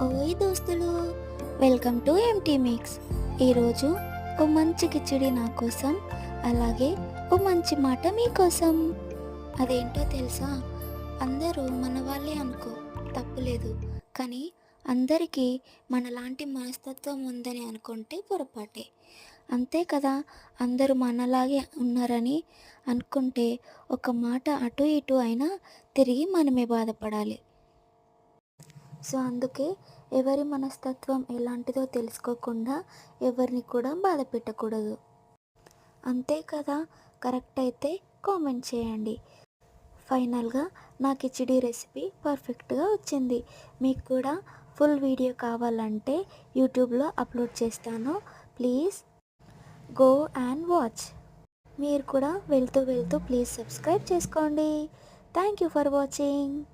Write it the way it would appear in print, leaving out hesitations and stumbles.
ఓయ్ దోస్తులు, welcome to empty mix. ఈరోజు ఓ మంచి కిచిడి నా కోసం, అలాగే ఓ మంచి మాట మీకోసం. అదేంటో తెలుసా? అందరూ మన వాళ్ళే అనుకో, తప్పులేదు. కానీ అందరికీ మనలాంటి మనస్తత్వం ఉందని అనుకుంటే పొరపాటే. అంతే కదా, అందరూ మనలాగే ఉన్నారని అనుకుంటే ఒక మాట అటు ఇటు అయినా తిరిగి మనమే బాధపడాలి. సో అందుకే ఎవరి మనస్తత్వం ఎలాంటిదో తెలుసుకోకుండా ఎవరిని కూడా బాధ పెట్టకూడదు. అంతే కదా? కరెక్ట్ అయితే కామెంట్ చేయండి. ఫైనల్గా నా కిచిడి రెసిపీ పర్ఫెక్ట్గా వచ్చింది. మీకు కూడా ఫుల్ వీడియో కావాలంటే యూట్యూబ్లో అప్లోడ్ చేస్తాను. Please go and watch. మీరు కూడా వెళ్తూ వెళ్తూ ప్లీజ్ సబ్స్క్రైబ్ చేసుకోండి. Thank you for watching.